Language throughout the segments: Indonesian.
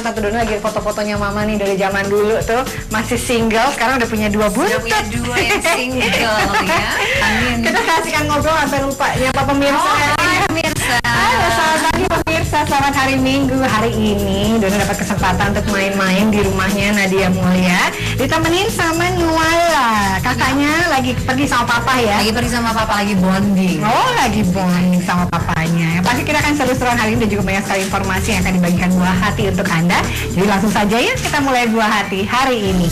pemirsa, tuh Dona lagi foto-fotonya Mama nih dari zaman dulu tuh masih single, sekarang udah punya 2 buntut. Sudah punya 2 yang single ya. Amin. Kita kasihkan ngobrol sampai lupa nyapa pemirsa. Pemirsa. Halo, selamat pagi pemirsa, selamat hari Minggu. Hari ini Dona dapat kesempatan untuk main-main di rumahnya Nadia Mulya, ditemenin sama Nuala. Kakaknya lagi pergi sama papa ya? Lagi pergi sama papa, lagi bonding. Oh, lagi bonding sama papanya. Pasti kita akan seru-seruan hari ini dan juga banyak sekali informasi yang akan dibagikan Buah Hati untuk Anda. Jadi langsung saja ya kita mulai Buah Hati hari ini.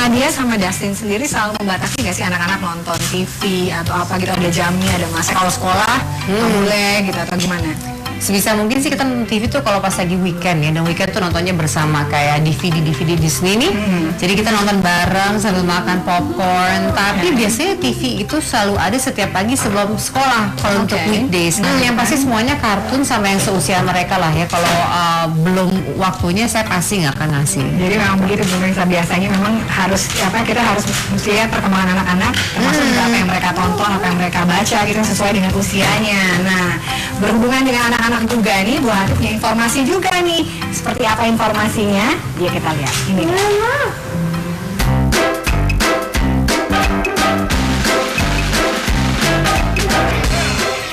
Nadia sama Dustin sendiri selalu membatasi nggak sih anak-anak nonton TV atau apa gitu, ada jamnya, ada masa kalau sekolah nggak boleh gitu atau gimana? Sebisa mungkin sih kita nonton TV tuh kalau pas lagi weekend ya, dan weekend tuh nontonnya bersama kayak DVD Disney nih. Jadi kita nonton bareng sambil makan popcorn. Tapi biasanya TV itu selalu ada setiap pagi sebelum sekolah kalau untuk weekdays. Nah, yang pasti semuanya kartun sama yang seusia mereka lah ya. Kalau belum waktunya saya pasti nggak akan ngasih. Jadi memang begitu pemirsa, biasanya memang harus kita harus lihat perkembangan anak-anak, termasuk juga apa yang mereka tonton, apa yang mereka baca gitu sesuai dengan usianya. Nah, berhubungan dengan anak-anak juga nih, Buah Hati punya informasi juga nih. Seperti apa informasinya? Ya kita lihat. Ini.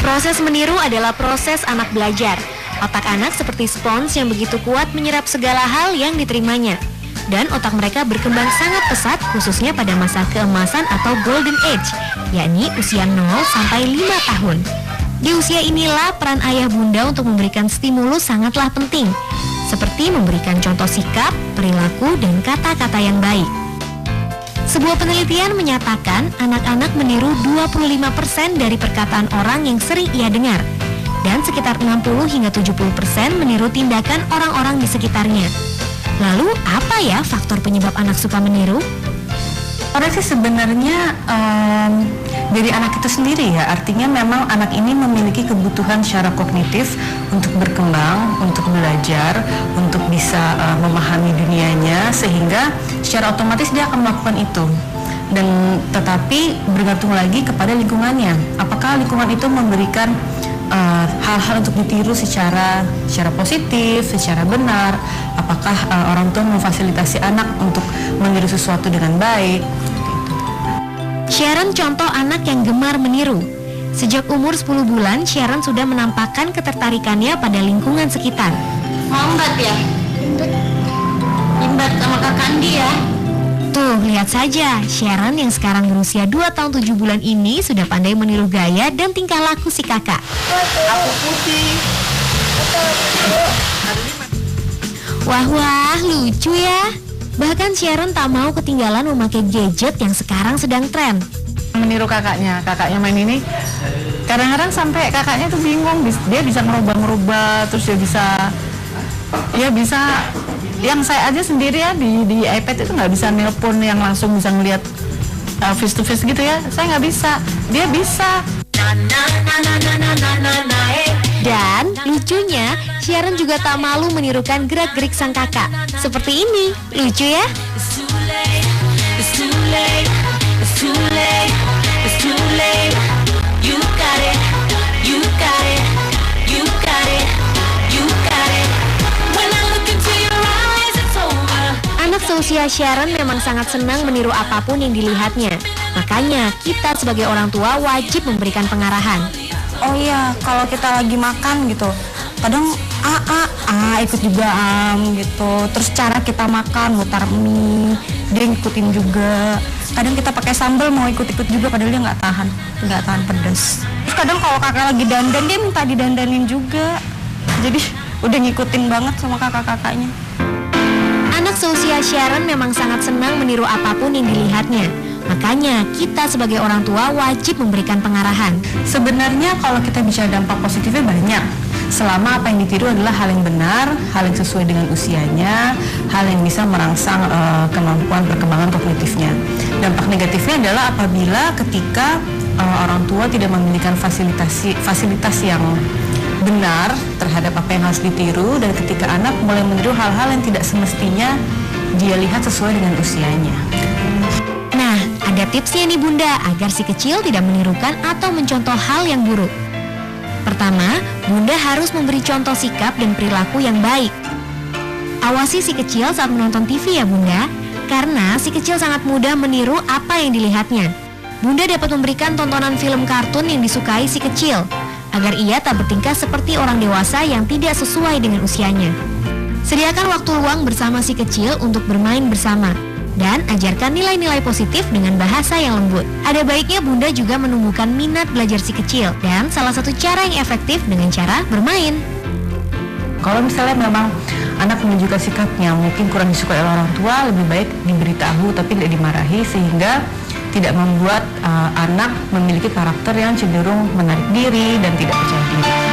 Proses meniru adalah proses anak belajar. Otak anak seperti spons yang begitu kuat menyerap segala hal yang diterimanya. Dan otak mereka berkembang sangat pesat khususnya pada masa keemasan atau golden age, yakni usia 0 sampai 5 tahun. Di usia inilah peran ayah bunda untuk memberikan stimulus sangatlah penting, seperti memberikan contoh sikap, perilaku, dan kata-kata yang baik. Sebuah penelitian menyatakan anak-anak meniru 25% dari perkataan orang yang sering ia dengar, dan sekitar 60 hingga 70% meniru tindakan orang-orang di sekitarnya. Lalu apa ya faktor penyebab anak suka meniru? Orang sih sebenarnya dari anak itu sendiri ya, artinya memang anak ini memiliki kebutuhan secara kognitif untuk berkembang, untuk belajar, untuk bisa memahami dunianya, sehingga secara otomatis dia akan melakukan itu. Dan tetapi bergantung lagi kepada lingkungannya, apakah lingkungan itu memberikan hal-hal untuk ditiru secara positif, secara benar, apakah orang tua memfasilitasi anak untuk meniru sesuatu dengan baik. Sharon contoh anak yang gemar meniru. Sejak umur 10 bulan, Sharon sudah menampakkan ketertarikannya pada lingkungan sekitar. Ngombat ya? Imbat sama Kak Kandi ya? Tuh, lihat saja, Sharon yang sekarang berusia 2 tahun 7 bulan ini sudah pandai meniru gaya dan tingkah laku si kakak. Aku putih. Wah, lucu ya. Bahkan Sharon tak mau ketinggalan memakai gadget yang sekarang sedang tren. Meniru kakaknya main ini, kadang-kadang sampai kakaknya tuh bingung, dia bisa ngerubah-ngerubah, terus dia bisa yang saya aja sendiri ya di iPad itu nggak bisa nelpon yang langsung bisa ngelihat face to face gitu ya, saya nggak bisa, dia bisa. Dan lucunya, Sharon juga tak malu menirukan gerak-gerik sang kakak. Seperti ini, lucu ya? Anak seusia Sharon memang sangat senang meniru apapun yang dilihatnya. Makanya kita sebagai orang tua wajib memberikan pengarahan. Oh iya, kalau kita lagi makan gitu, kadang ikut juga gitu. Terus cara kita makan, mutar mie, dia ngikutin juga. Kadang kita pakai sambal mau ikut-ikut juga, padahal dia nggak tahan pedas. Terus kadang kalau kakak lagi dandan, dia minta didandanin juga. Jadi udah ngikutin banget sama kakak-kakaknya. Anak seusia Sharon memang sangat senang meniru apapun yang dilihatnya. Makanya kita sebagai orang tua wajib memberikan pengarahan. Sebenarnya kalau kita bicara dampak positifnya banyak, selama apa yang ditiru adalah hal yang benar, hal yang sesuai dengan usianya, hal yang bisa merangsang kemampuan perkembangan kognitifnya. Dampak negatifnya adalah apabila ketika orang tua tidak memiliki fasilitas yang benar terhadap apa yang harus ditiru, dan ketika anak mulai meniru hal-hal yang tidak semestinya dia lihat sesuai dengan usianya. Nah, ada tipsnya nih Bunda agar si kecil tidak menirukan atau mencontoh hal yang buruk. Pertama, Bunda harus memberi contoh sikap dan perilaku yang baik. Awasi si kecil saat menonton TV ya Bunda, karena si kecil sangat mudah meniru apa yang dilihatnya. Bunda dapat memberikan tontonan film kartun yang disukai si kecil, agar ia tak bertingkah seperti orang dewasa yang tidak sesuai dengan usianya. Sediakan waktu luang bersama si kecil untuk bermain bersama, dan ajarkan nilai-nilai positif dengan bahasa yang lembut. Ada baiknya Bunda juga menumbuhkan minat belajar si kecil, dan salah satu cara yang efektif dengan cara bermain. Kalau misalnya memang anak menunjukkan sikapnya mungkin kurang disukai oleh orang tua, lebih baik diberitahu tapi tidak dimarahi, sehingga tidak membuat anak memiliki karakter yang cenderung menarik diri dan tidak percaya diri.